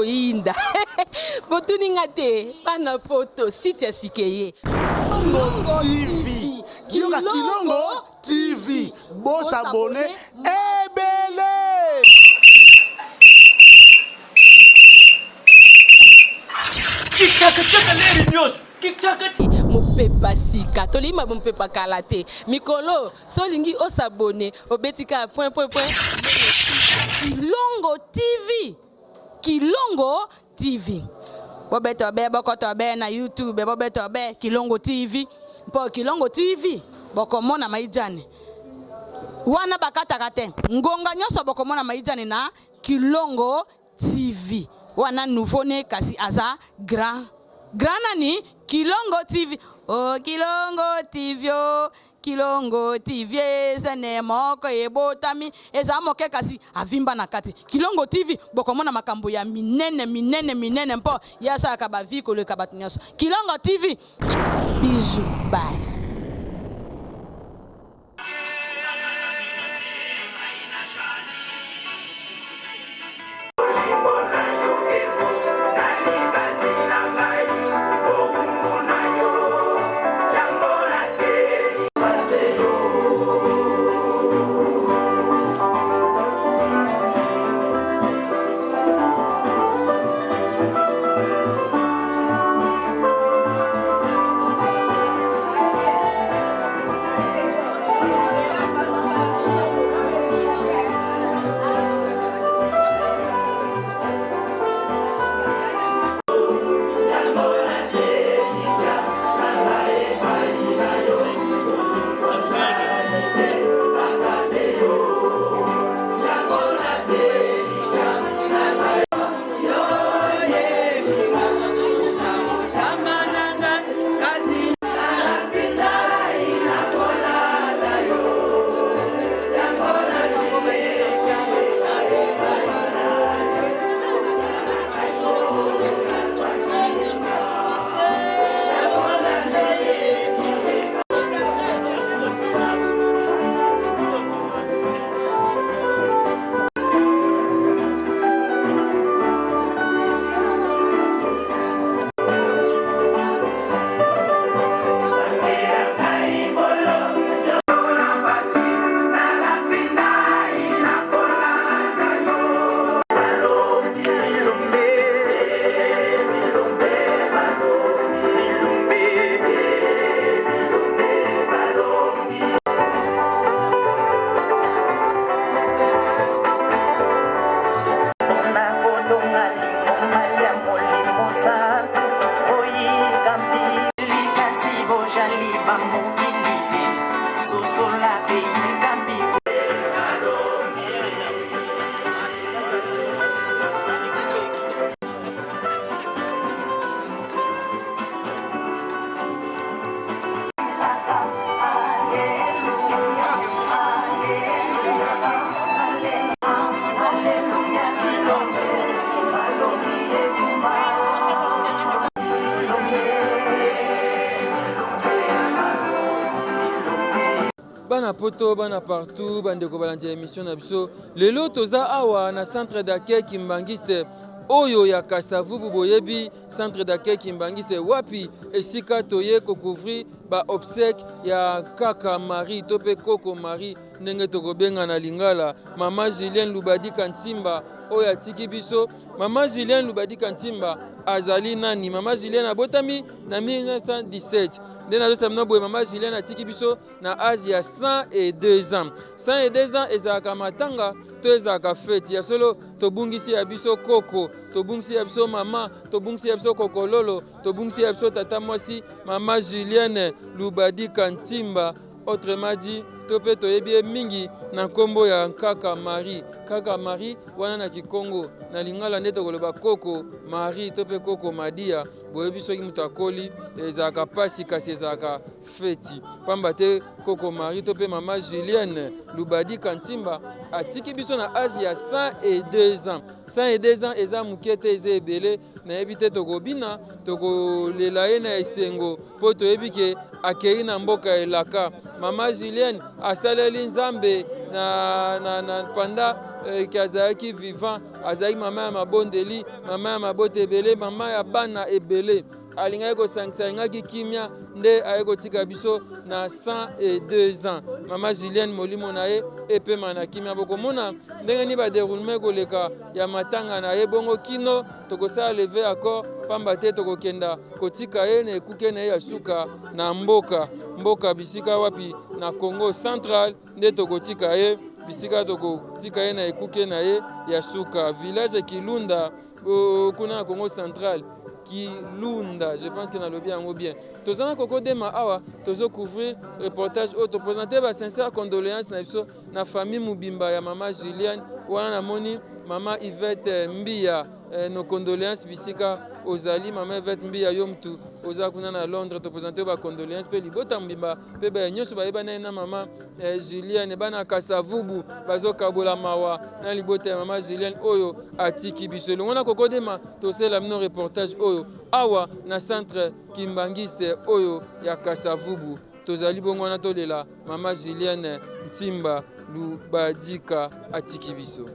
koinda. Botuninga te, bana poto, site ya sikeye. Kilongo TV. Kilongo TV. Boss abonné, ebele. Kikaka leri nyosho. Kikaka Mopepa sika, tolima mopepa kalate. Mikolo, solingi osabone, obetika point. Kilongo TV. Kilongo TV. Bobeto be bokoto be na YouTube, bobeto be Kilongo TV. Po Kilongo TV, bokomona maijani. Wana bakataka te. Ngonga nyoso bokomona maijani na Kilongo TV. Wana nouveau ne kasi aza grand nani Kilongo TV. Oh Kilongo TV, oh Kilongo TV, zene moko ebotami eza moke kasi avimba na kati. Kilongo TV bokomona makambo ya minene mpo yasa akaba viko le kabatunyaso. Kilongo TV, bisous, bye. Bana poto, bana partout, bandeko balandi émission na biso. Lelo toza awa na centre d'accueil Kimbangiste. Oyo ya Kasavubu boyebi centre d'accueil Kimbangiste wapi esika toye ko couvrir ba obsèque ya Kaka Marie tope Koko Marie ndenge tokobenga na Lingala. Mama Julienne Lubadi Kantimba oyo atiki biso. Mama Julienne Lubadi Kantimba azali nani? Mama Julienne abotami na 1917. Ndena zosamna boye Mama Julienne atiki biso na âge ya 102 ans. 102 ans ezalaka matanga to ezalaka fête ya solo tobungisi ya biso Koko, tobungisi ya biso mama, tobungisi ya biso Kokololo, tobungisi ya biso tata mwasi Mama Julienne Lubadi Kantimba. Autrement dit, tope toyebi mingi na kombo ya Kaka Marie. Kaka Marie wana na Kikongo na Lingala nde tokoloba Koko Marie tope Koko Madia. Boyebi soki mutu akoli ezalaka pasi kasi ezalaka feti. Pamba te Koko Marie tope Mama Julienne Lubadi Kantimba atiki biso na âge ya 102 ans. 102 ans eza mukete eza ebele na yebi te tokobina tokolela ye na esengo po toyebi ke akei na mboka elaka. Mama Julienne asaleli Nzambe pendant azalaki vivant azalaki mama ya mabondeli, mama ya mabota ebele, mama ya bana ebele. Alingaki kosangisa alingaki kimia nde aye kotika biso na 102 ans. Mama Julienne molimo na ye epema na kimia. Bokomona ndenge ni baderoulement koleka ya matanga na ye bongo kino tokosala leve accord pamba te tokokenda kotika ye na ekuke na ye ya suka na mboka bisika wapi na Congo Central nde tokotika ye bisika tokotika ye na ekuke na ye ya suka village Kilunda kuna na Congo Central. Kilunda, je pense que dans le bien ou bien. Tous en koko de ma awa, tous couvrir reportage auto présenter ba sincère condoléances na famille Mubimba ya mama Julienne, wana na moni mama Yvette Mbia, nos condoléances bisika ozali mama Yvette Mbia yo mtu oza kuna na Londres to présenter ba condoléances pe libota Mbimba pe ba nyoso ba yeba na mama Julienne bana Kasavubu bazo kabola mawa na libota mama Julienne oyo atiki biso longona koko de ma to sela mno reportage oyo awa na centre kimbangiste oyo ya Kasavubu tozali bongo na tolela mama Julienne Ntimba Lubadika atiki biso.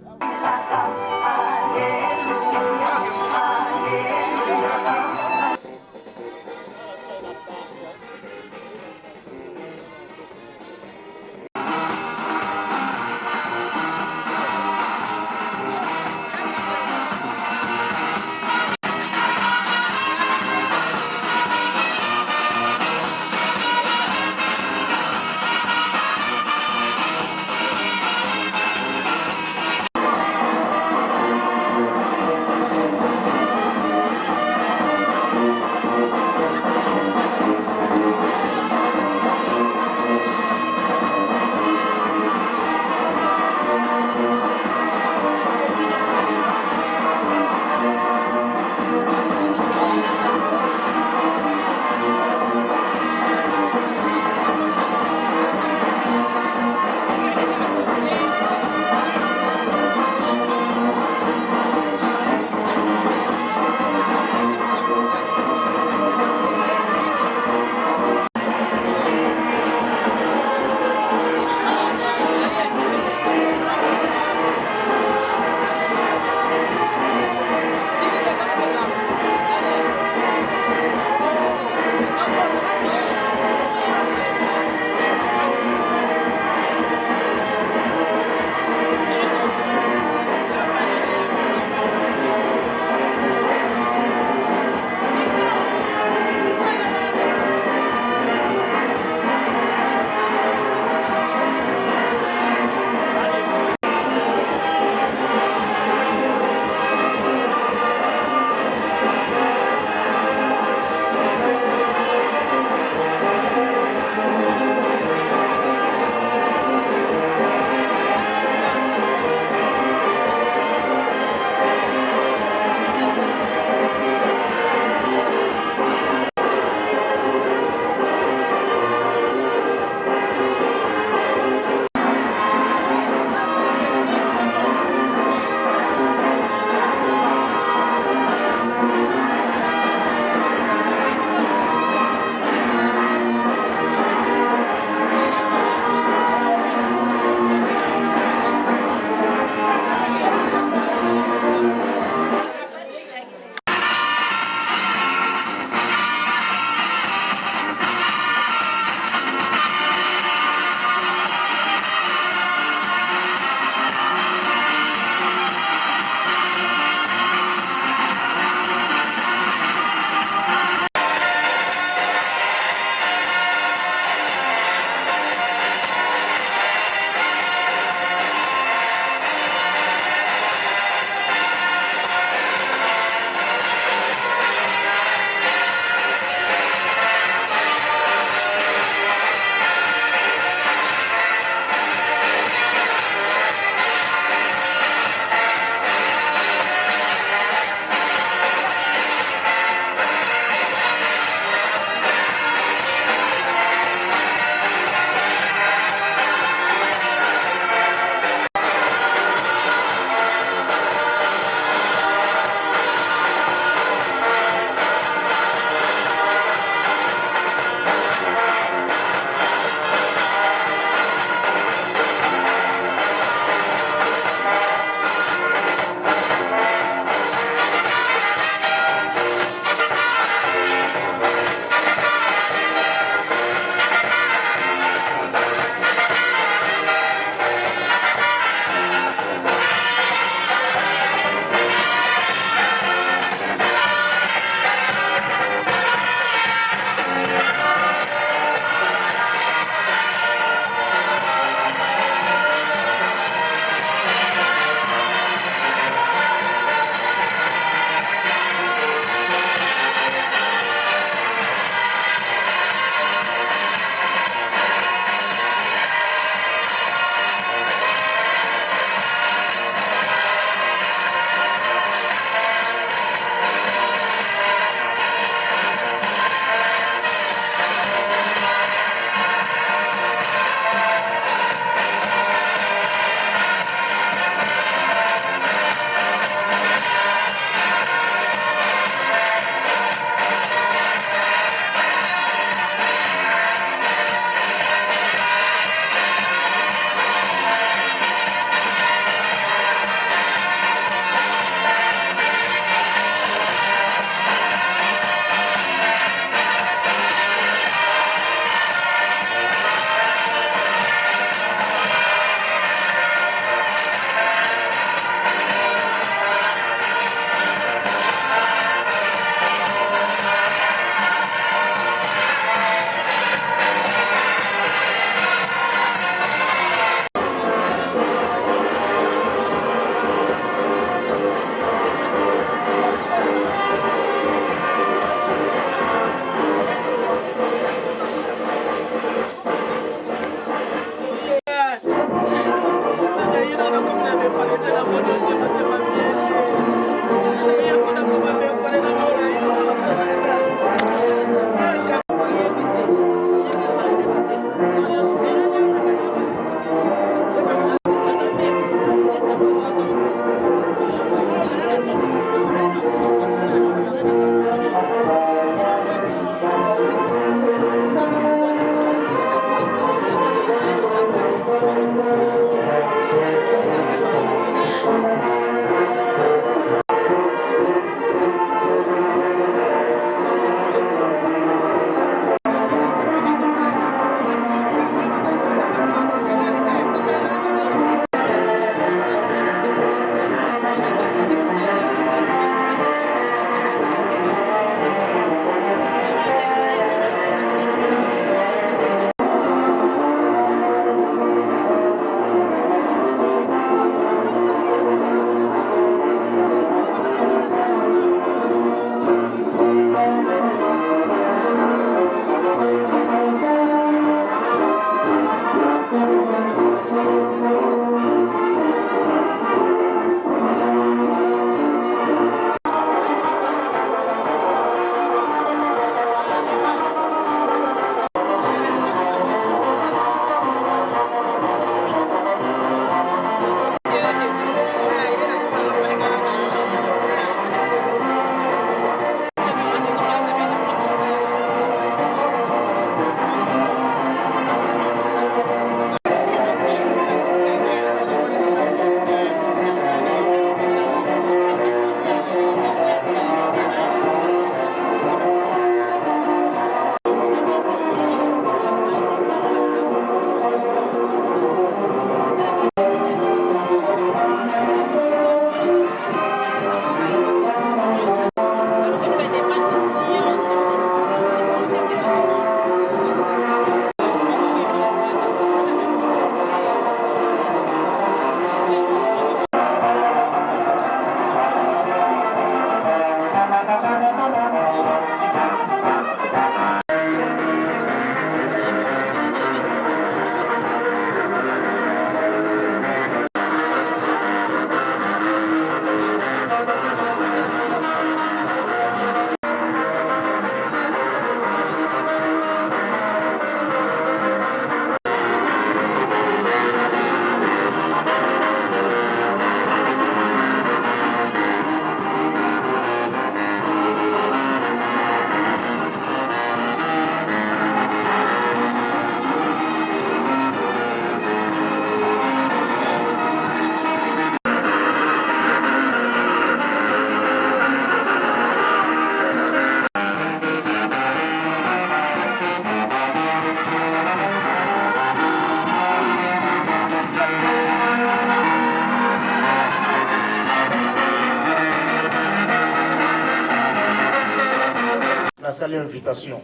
nasali invitation.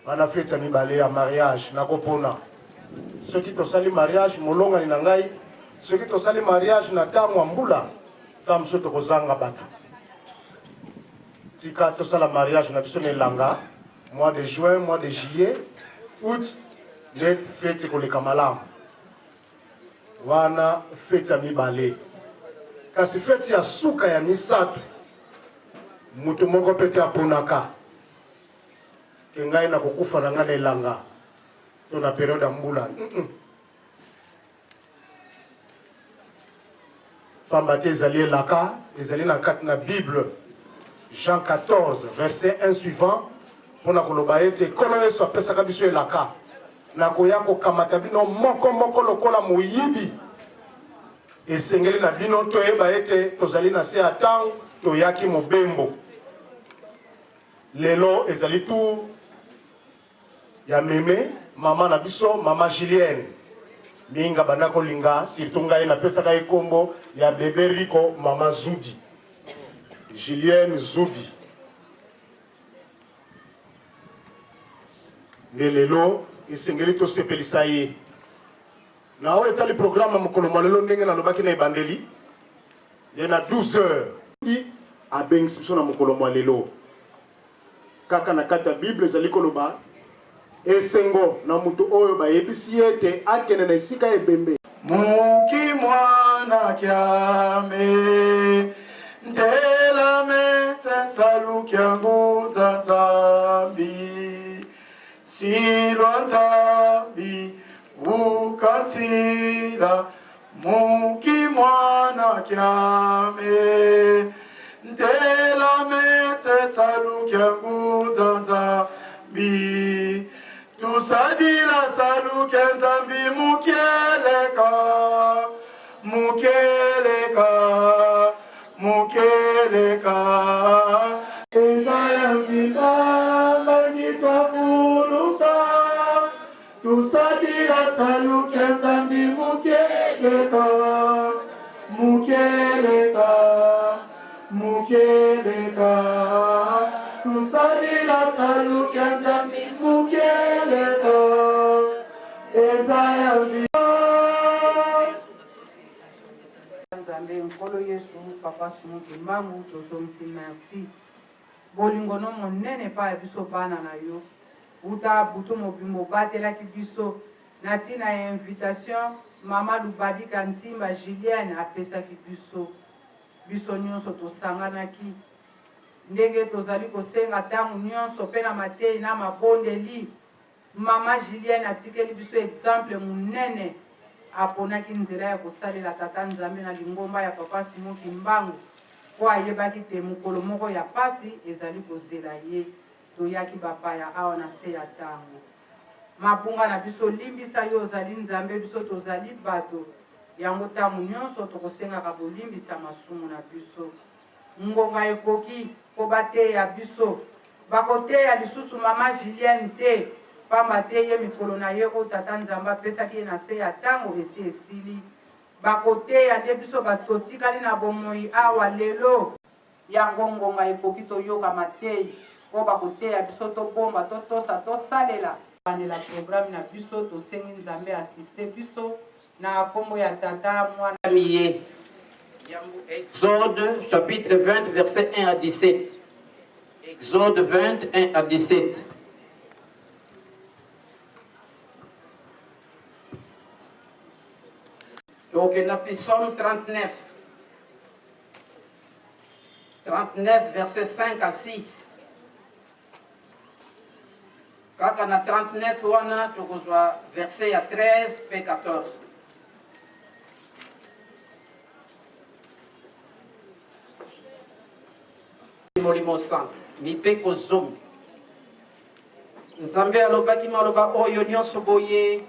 On a fait un mibale à mariage, nakopona. Ceux qui ont sali mariage, molonga ni nangai. Ceux qui ont sali mariage, na tamu ambula. Tam soto kozanga batu. Tika to sala mariage na biso langa. Mois de juin, mois de juillet, août, net fête koleka malamu. Wana fête ya mibale. Kasi fête ya suka ya misatu. Mutu moko pete aponaka. Kengai na kukufa na ngane langa. To na periode mbula. Pambate ezali laka, ezali na kati na Bible. Jean 14, verset 1 suivant. Pona koloba ete kolo Yesu apesaka biso elaka. Na koya kokamata bino moko lokola moyibi. Esengeli na bino toyeba ete tozali na se atang toyaki mobembo. Lelo ezali tout ya meme mama na biso mama Julienne minga banako linga situnga ina pesa kai kombo ya bebe Rico mama Zudi Julienne Zudi lelo isengeli to sepelisa ye na o etali programme mokolo malelo ndenge na lobaki na ebandeli yena 12h a bengiso na mokolo malelo kaka na kata Bible ezali koloba esengo na mutu oyo ba yebisi ete akene na esika ebembe muki mwa kiame Ndela mese salu kiangu tantambi Silwa ntambi ukatila Muki mwana kiame Ndela mese salu kiangu tantambi Tusadila salu kiantambi mukeleka Mukeleka Mukeleka Ezaya mvila Magitwa kulusa Tusadila salu kiantambi mukeleka Mukeleka Mukeleka Tusadila salu kiantambi mukeleka Ezaya mvila Nzambe nkolo Yesu papa simu kimangu tozomisi merci bolingo no monene pa ya biso bana na yo uta buto mobimbo batelaki biso na ntina ya invitation mama Lubadika Ntimba Julienne apesaki biso nyonso tosanganaki ndenge tozali kosenga ntango nyonso mpe na mateyi na mabondeli mama Julienne atikeli biso exemple monene aponaki nzela ya kosalela tata Nzambe na lingomba ya papa Simon Kimbangu po ayebaki te mokolo moko ya pasi ezali kozela ye toyaki bapaya awa na se ya ntango mabunga na biso limbisa yo ozali Nzambe biso tozali bato yango ntango nyonso tokosengaka bolimbisa masumu na biso ngonga ekoki po bateya biso bakoteya lisusu mama Julienne te pamba te ye mikolo na ye o tata Nzambe apesaki ye na se ya ntango esi esili bakoteya nde biso batotikali na bomoi awa lelo yango ngonga ekoki toyoka mateyi po bakoteya biso tobomba totosa tosalela bandela programme na biso tosengi Nzambe asiste biso na kombo ya tata mwana miye. Exode chapitre 20 verset 1 à 17. Exode 20 1 à 17. Donc, la Psaume 39. 39, verset 5 à 6. Quand on a 39, on a verset à 13 et 14. Molimo sang, mi pe ko zoom. Nzambe alobaki maloba oyo nyonso boye.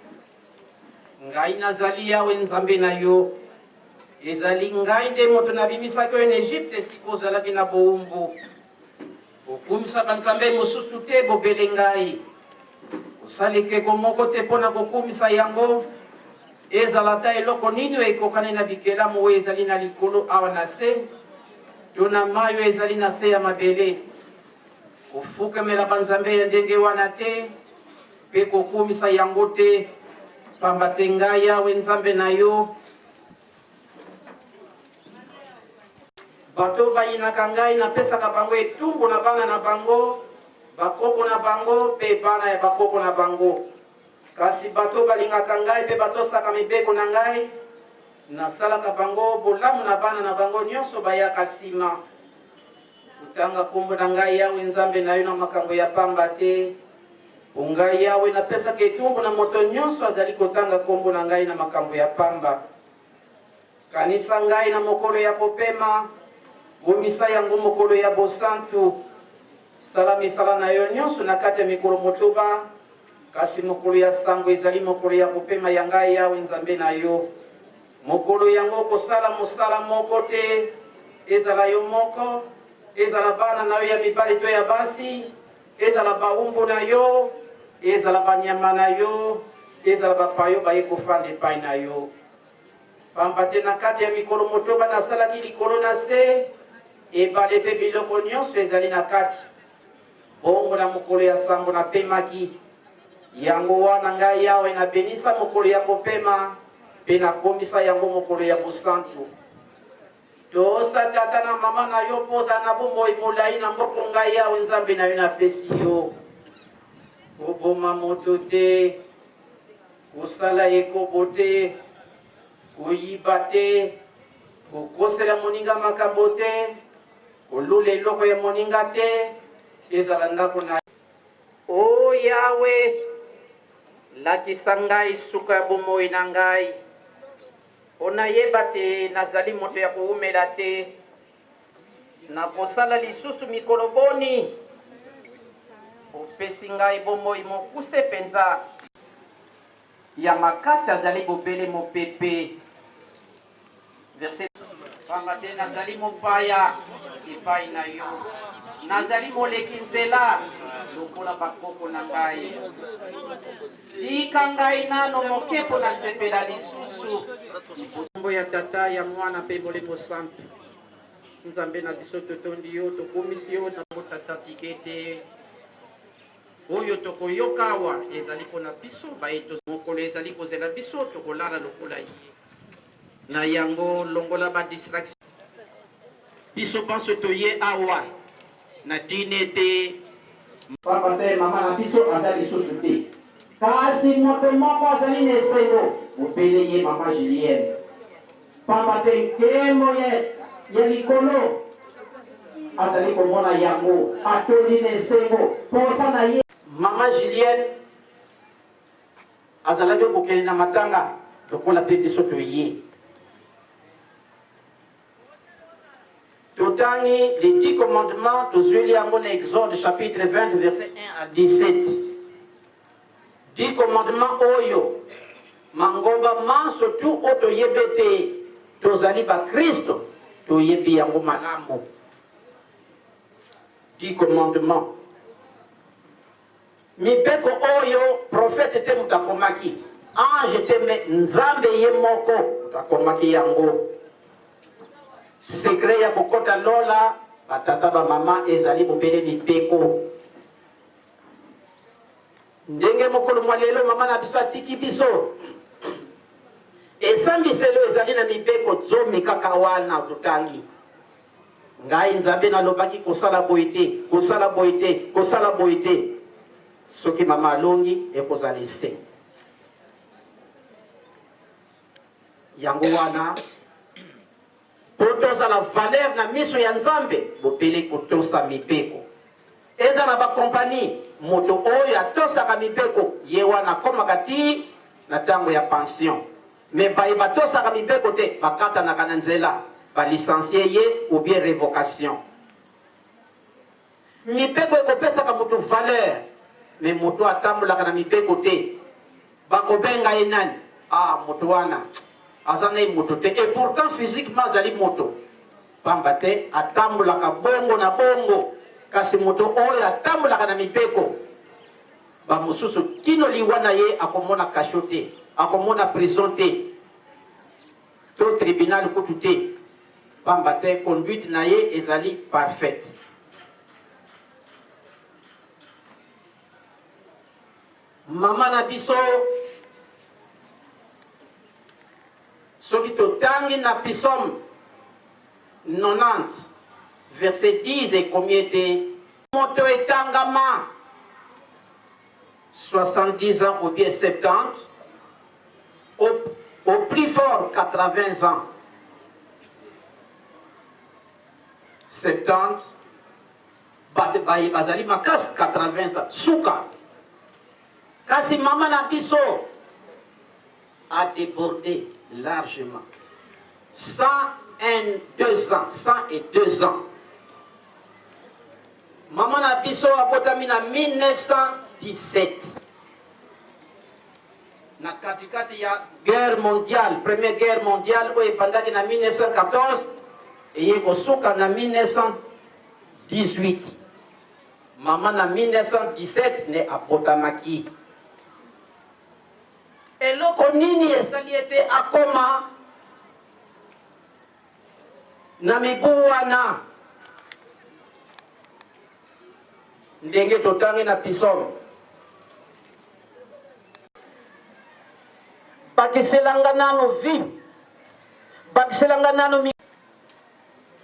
Ngai nazali yawe Nzambe na yo. Ezali ngai nde moto nabimisaki oyo na Egypte siko ozalaki na bowumbu. Okumisaka Nzambe mosusu te bobele ngai. Osali ekeko moko te mpona kokumisa yango. Ezala ta eloko nini ekokani na bikelamu oyo ezali na likolo awa na se. Tuna mayo ezali na se ya mabele. Kofukemela banzambe ya ndenge wana te. Pe kokumisa yango te. Pamba te ngai yawe Nzambe na yo. Bato bayinaka ngai napesaka bango etumbu na bana na bango, bakoko na bango, pe bana ya bakoko na bango. Kasi bato balingaka ngai pe batosaka mibeko na ngai, nasalaka bango bolamu na bana na bango nyonso bayaka nsima. Kutanga kombo na ngai yawe Nzambe na yo na makambo ya pamba te. Ngai yawe napesaka etumbu na moto nyonso azali kotanga kombo na ngai na makambo ya pamba. Kanisa ngai na mokolo ya kopema, bomisa yango mokolo ya bosantu. Sala misala na yo nyonso na kati ya mikolo motoba. Kasi mokolo ya sango ezali mokolo ya kopema ya ngai yawe Nzambe na yo. Mokolo yango kosala mosala moko te. Ezala yo moko, ezala bana na yo ya mibali to ya basi, ezala bawumbu na yo, ezala banyama na yo, ezala bapayo baye kofanda epai na yo. Pamba te na kati ya mikolo motoba nasalaki likolo na se, ebale pe biloko nyonso ezali na kati. Bongo na mokolo ya sango napemaki. Yango wana ngai yawe nabenisa mokolo ya kopema, pe nakomisa yango mokolo ya bosantu. Tosa tata na mama na yo poza na bomoi molai na mboko ngai yawe Nzambe na yo napesi yo. Koboma moto te, kosala ekobo te, koyiba te, kokosela moninga makambo te, kolula eloko ya moninga te, ezala ndako na o Yawe, lakisa ngai suka ya bomoi na ngai. Onayeba te nazali moto ya koumela te, nakosala lisusu mikolo boni. Opesi ngai bomoi mokuse penza, ya makasi azali bobele mopepe. Verset pamba te nazali mopaya epai na yo, nazali moleki nzela lokola bakoko na ngai. Tika ngai nano moke mpo na sepela lisusu. Kombo ya tata ya mwana mpe molimo santu, nzambe na biso totondi yo, tokomisi yo na motata tikete oyo tokoyoka awa ezali mpona biso bayeto mokolo ezali kozela biso tokolala lokola ye na yango longola badistraction biso panso toye awa na dine te papa te mama na biso aza lisusu te, kasi moto moko azali na esengo mobele ye mama Julienne. Papa te nkembo ya likolo azali komona yango atoli na esengo posa na ye. Mama Julienne azalaki kokende na matanga lokola mpe biso toye. Totangi les 10 commandements tozweli yango na Exode chapitre 20 verset 1 à 17. 10 commandements oyo mangomba manso tu oyo toyebi te tozali bakristo toyebi yango malamu. 10 commandements. Mibeko oyo prophète te mutakomaki, ange te me nzambe ye moko mutakomaki yango. Secret ya kokota lola batata ba mama ezali bobele mibeko. Ndenge mokolo mwa lelo mama na biso atiki biso esambiselo ezali na mibeko zomi kaka wana totangi. Ngai nzambe nalobaki kosala boye te, kosala boye te, kosala boye te. Soki mama alongi ekozala se yango wana po tozala valeur na miso ya nzambe bopele kotosa mibeko. Eza na bakompani moto oyo atosaka mibeko ye wana akomaka ti na ntango ya pension, me baye batosaka mibeko te bakatanaka na nzela balicencie ye ou bien révocation. Mibeko ekopesaka moto valeur, me moto atambolaka na mibeko te bakobenga ye nani? Ah, moto wana aza na ye moto te, et pourtant physiquement azali moto, pamba te atambolaka bongo na bongo. Kasi moto oyo atambolaka na mibeko bamosusu kino liwa na ye akomona kasho te, akomona prison te, to tribunal kutu te, pamba te conduite na ye ezali parfaite. Mama na biso soki totangi na Psaume 90 verset 10 et combien était moto etangama 70 ans ou bien 70, au plus fort 80 ans, 70 bazali makasi 80 ans suka. Kasi mama na biso a débordé largement. 102 ans, 102 ans. Maman na biso a botami na 1917. Na katikati ya guerre mondiale, première guerre mondiale, oyo epandaki na 1914 eye kosuka na 1918. Maman na 1917 ne abotamaki. Eloko nini esali ete akoma na mibu wana? Ndenge totangi na Psaume bakiselanga nano vi, bakiselanga nano mi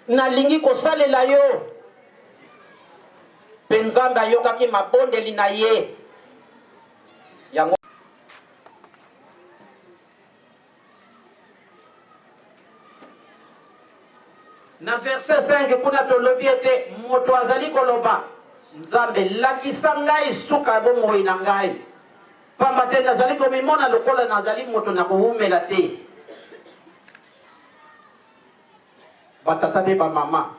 nalingi kosalela yo mpe Nzambe ayokaki mabondeli na ye yango. na verset 5 kuna tolobi ete moto azali koloba nzambe lakisa ngai suka ya bomoi na ngai pamba te nazali komimona lokola nazali moto na koumela te. Batata mpe bamama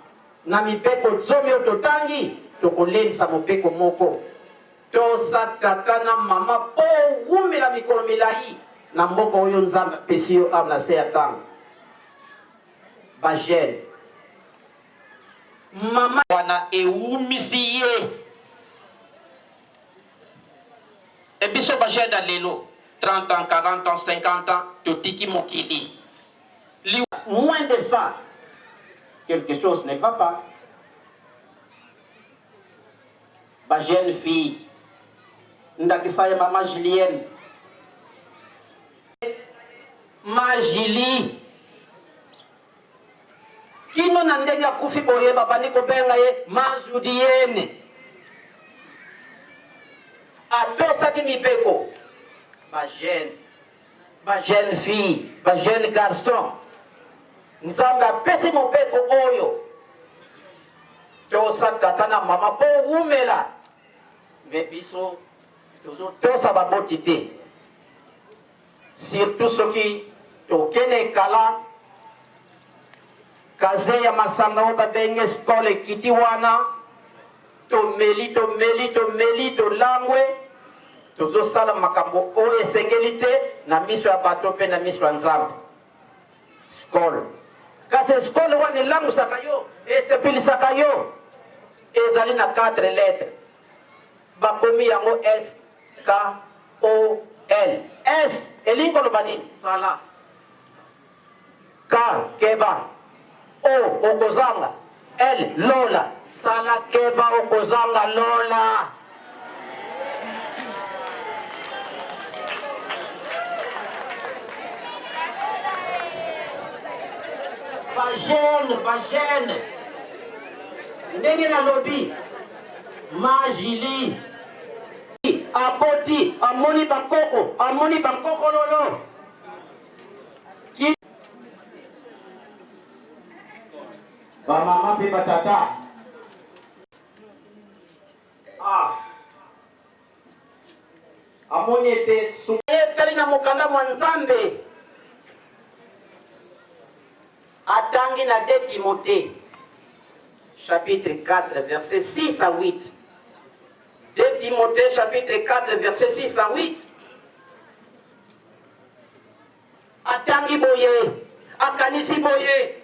na mibeko zomi oyo totangi tokolendisa mobeko moko tosa tata na mama po wumela mikolo milai na mboka oyo nzambe apesi yo ame na se ya ntango. Bagene mama wana ewumisi ye ebiso bagene lelo 30 ans 40 ans 50 ans totiki mokili moins de ça quelque chose ne va pas. Ma jeune fille, ndakisa maman Julienne, ma Julie, kino na ndenge akufi boye babani kobenga ye ma Julienne, atosaki mibeko, ma jeune fille, ma jeune garçon. Nzambe apesi mobeko oyo tosa tata na mama po wumela me biso tosa baboti te surtout soki tokene kala kaze ya masanga oyo babenge skole ekiti wana tomeli tolangwe tozosala makambo oyo esengeli te na miso ya bato mpe na miso ya Nzambe. Skole kasi skole wana elangwisaka yo esepilisaka yo ezali na 4 lettres bakomi yango S-K-O-L. S elingi koloba nini? Sala. K keba. O okozanga. L lola. Sala keba okozanga lola. Bagene ndenge na lobi majili aboti amoni bakoko lolo bamama mpe batata amoni ete etali na mokanda mwa Nzambe atangi na 2 Timothée chapitre 4 verset 6 à 8. 2 Timothée chapitre 4 verset 6 à 8. Atangi boye, akanisi boye.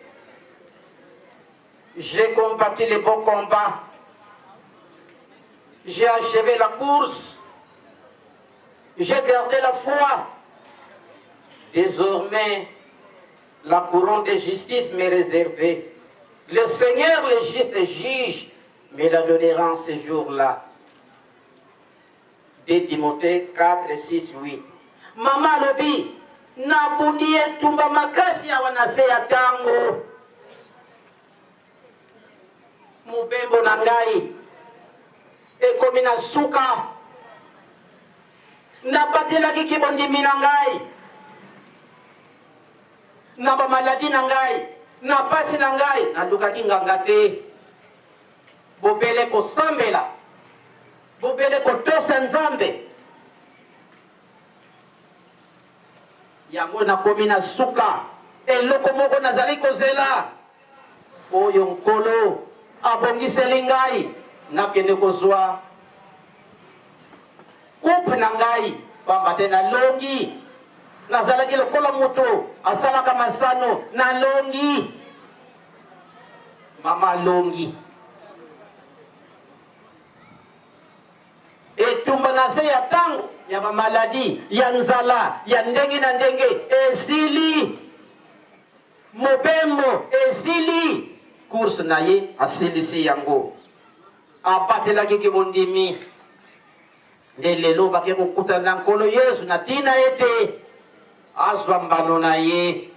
J'ai combattu le bon combat. J'ai achevé la course. J'ai gardé la foi. Désormais, la couronne de justice m'est réservée. Le Seigneur, le juste juge, me la donnera en ce jour-là. 2 Timothée 4, 6, 8. Mama lobi, nabunie tumba makasi ya wanase ya tango. Mubembo na ngai, ekomi na suka. Napatelaki kibondimi na ngai. Na ba maladi na ngai, na pasi na ngai, nalukaki nganga te. Bobele kosambela, bobele kotosa Nzambe. Yango nakomi na suka, eloko moko nazali kozela. Oyo nkolo abongiseli ngai, nakende kozwa coupe na ngai, pamba te nalongi. Nazalaki lokola moto asalaka masano na longi. Mama longi etumba na se ya tango ya mamaladi ya nzala ya ndenge na ndenge esili. Mobembo esili course na ye asilisi yango. Abatelaki kibondimi nde lelo bake kokutana na nkolo Yesu na tina ete azwa mbano na ye.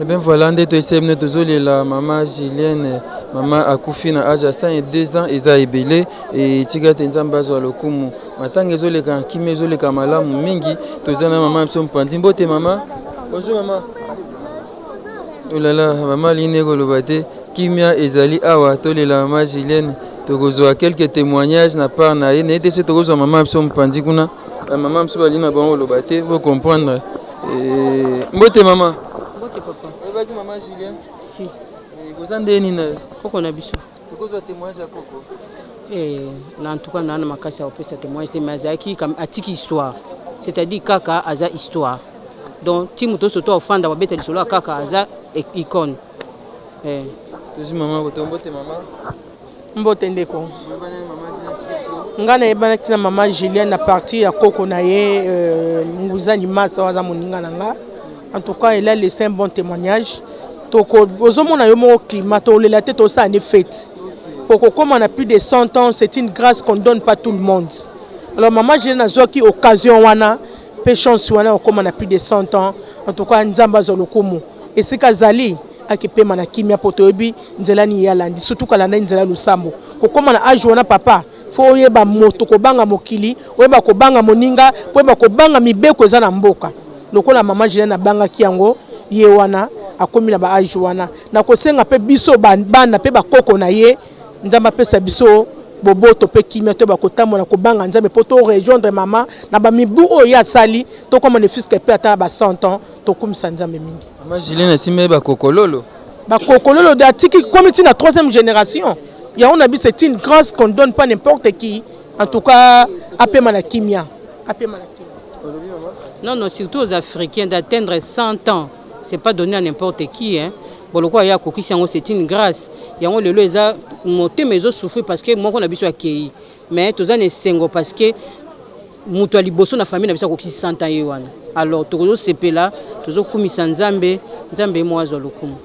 Eh bien voilà, ndeto esebne tozolela mama Julienne, mama akufi na âge ya 102 ans eza ebele et tika te nzambe azwa lokumu. Matanga ezoleka nkimi ezoleka malamu mingi toza na mama biso mpandi mbote mama. Bonjour maman. Oh là là, maman line koloba te kimia ezali awa tolela mama Julienne tokozwa quelques témoignages na part na ye na ete se tokozwa mama biso mpandi kuna mama biso bali na bango koloba te vous comprendre. Mbote mama. Mbote papa. Ebaki mama Julien? Si. Koza ndeni na Koko na biso. tokozwa témoignage ya koko. En tout cas na makasi ya opesa témoignage te mais azalaki atiki histoire. C'est-à-dire kaka aza histoire. Donc ti moto soto ofanda babeta lisolo ya kaka aza icône. Tozi mama koto mbote mama. Mbote ndeko. Nga na yebanaki na mama Julienne na partie ya koko na ye nguzani masa waza moninga na nga. En tout cas, elle a laissé un bon témoignage. Toko ozomona yo mo climat to lela te to ça en fête. Poko comme on a plus de 100 ans, c'est une grâce qu'on donne pas tout le monde. Alors maman Julienne a zoki occasion wana pe chance wana comme on a plus de 100 ans. En tout cas nzamba zolokumu. Et c'est kazali akepe mana kimia potobi nzela ni yalandi surtout kala na nzela lusambo. Ko comme on a age wana papa fo yeba moto ko banga mokili, oyeba ko banga moninga, oyeba ko banga mibeko za na mboka. Lokola mama Julienne banga kiango ye wana akomi na ba age wana na kosenga pe biso bana pe bakoko na ye ndamba pesa biso boboto pe kimia to bakotamona ko banga nzambe poto rejoindre mama na ba mibu o ya sali to comme ne fils que pe ata ba 100 ans to kumisa nzambe mingi. Mama Julienne simé bakokololo. Bakokololo de atiki comme na 3e génération. Ya on a dit c'est une grâce qu'on donne pas n'importe qui. En tout cas apema na kimia. Apema na Non, non, surtout aux Africains d'atteindre 100 ans. Ce n'est pas donné à n'importe qui. Hein. Bon, quoi, c'est une grâce. Il y a le leza monté mais souffrir parce que moi on a besoin accueillir. Mais tous les sengo parce que mutu aliboso na famille na bisa ko 100 ans yewana. Alors tozo sepela, tozo kumisa nzambe, nzambe moi zo lokumu.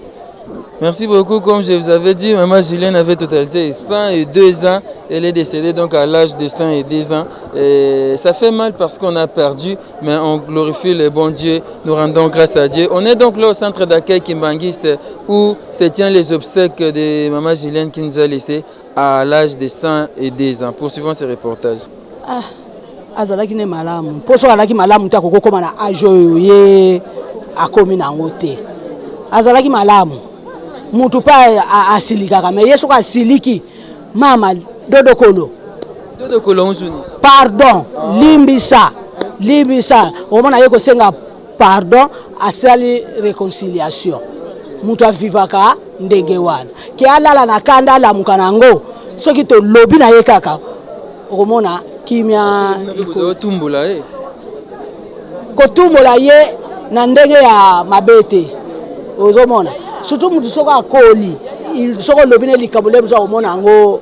Merci beaucoup. Comme je vous avais dit, maman Julienne avait totalisé 102 ans. Elle est décédée donc à l'âge de 102 ans. Et ça fait mal parce qu'on a perdu, mais on glorifie le bon Dieu. Nous rendons grâce à Dieu. On est donc là au centre d'accueil Kimbanguiste où se tient les obsèques de maman Julienne qui nous a laissé à l'âge de 102 ans. Poursuivons ce reportage. Azalaki ne malamu. Poso alaki malamu ta koko koma na ajo ye akomi na ngote. Azalaki malamu. Mutu pa asilika kama yesu ka siliki mama dodokolo Nzuni. Pardon limbisa omona yeko senga pardon asali réconciliation mutu avivaka ndenge wana ki alala na kanda la mukanango soki to lobi na ye kaka omona kimia kotumbola ye na ndenge ya mabete ozomona surtout mutu soko akoli soko lobine likabole buza omona ngo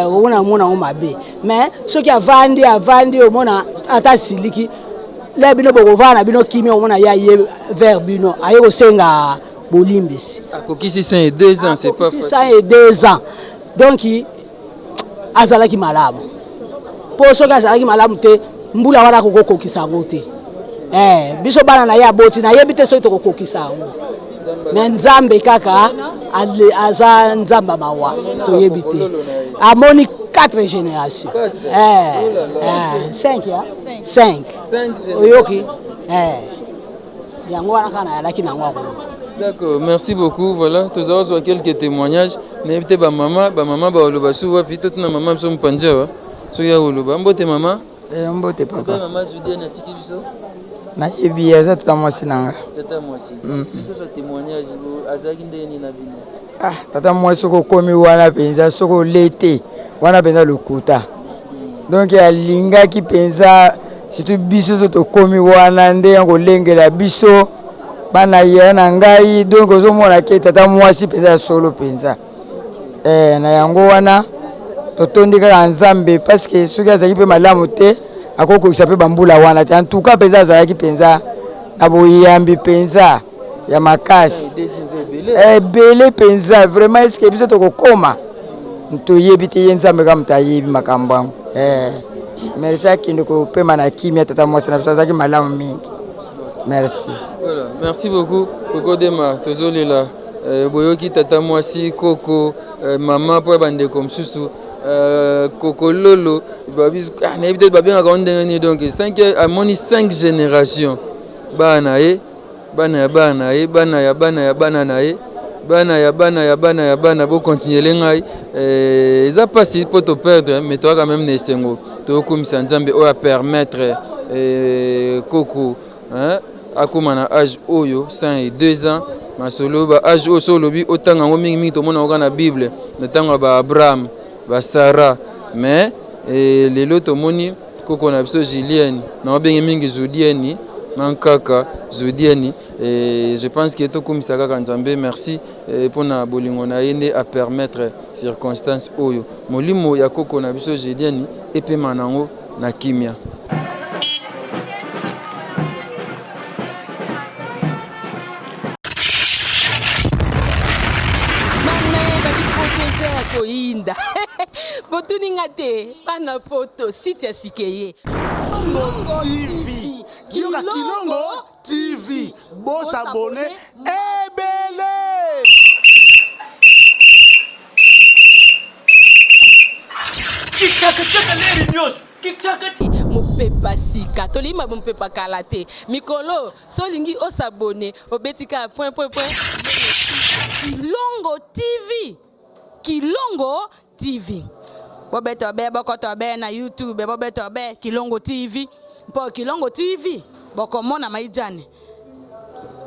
omona ngo mabe mais soki avandi omona ata siliki le bino bokovana bino kimia omona ya ye vers bino aye kosenga bolimbisi akokisi 102 ans c'est pas facile 102 ans donc azalaki malamu po soki azalaki malamu te mbula wana kokokisa ngo te biso bana na ya boti na yebi te soki tokokisa ngo mais nzambe kaka aza nzamba mawa toyebi te amoni 4 générations 5 oyoki yango wana kana yalaki nango ako. D'accord, merci beaucoup. Voilà, tous avons quelques témoignages. N'hésitez pas maman ba oloba suwa puis tout na maman so mpandia wa. So ya oloba mbote mama. Mbote papa. Maman Julienne atiki biso. Na yebi za tata mwasi nanga. Tata mwasi. Tous témoignages azaki ndeni na bino. Tata mwasi ko komi wana penza soko lete. Wana penza lokuta. Donc ya linga ki penza surtout biso so to komi wana nde yango lengela biso. Bana ye na ngai donc ozomona ke tata mwasi penza solo penza. Na yango wana totondika nzambe parce que soki azaki pe malamu te akokokisa pe bambula wana te en tout cas penza azalaki penza na boyambi penza ya makasi ebele penza vraiment est-ce que biso tokokoma toyebi te ye nzambe kama tayebi makambo yango merci akende kopema na kimia tata mwasi na biso azalaki malamu mingi merci. Voilà, merci beaucoup Coco Dema tozolela boyoki tata mwasi Coco maman po bande comme susu Coco Lolo nayebi te babengaka ndenge nini donc 5 générations bana ye bana ya bana ye bana ya bana ya bana na ye bana ya bana ya bana ya bana bo continuer ngai eza pasi po to perdre mais toi quand même na esengo to komisa nzambe oyo permettre Coco hein akoma na âge oyo 102 ans masolo ba âge oyo so lobi otanga ngo mingi mingi to mona oka na Bible metanga ba Abraham ba Sarah mais lelo to moni Coco na biso Julienne na obengi mingi Zodienne Mankaka Zodienne et je pense que to komisa kaka nzambe merci pour na bolingo na yende à permettre circonstances oyo molimo ya Coco na biso Julienne epe manango na kimia. Koinda botuninga te bana poto site ya sikeye Kilongo TV kioka Kilongo TV bosabone ebele Kichaka leri nyosho kichaka mopepa sika tolima mopepa kala te mikolo solingi osabone obetika point Kilongo TV Kilongo TV bobeto be bokoto be na YouTube bobeto be Kilongo TV po Kilongo TV bokomona maijane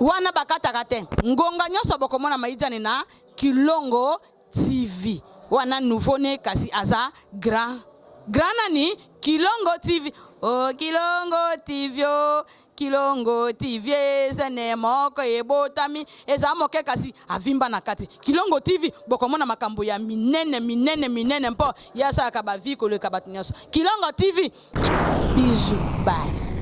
wana bakataka te ngonga nyoso bokomona maijane na Kilongo TV wana nouveau ne kasi aza grand nani Kilongo TV oh Kilongo TV oh Kilongo TV zene moko ebotami eza moke kasi avimba na kati Kilongo TV bokomona makambo ya minene mpo yasa ka baviko le kabatunyaso Kilongo TV bisous bye.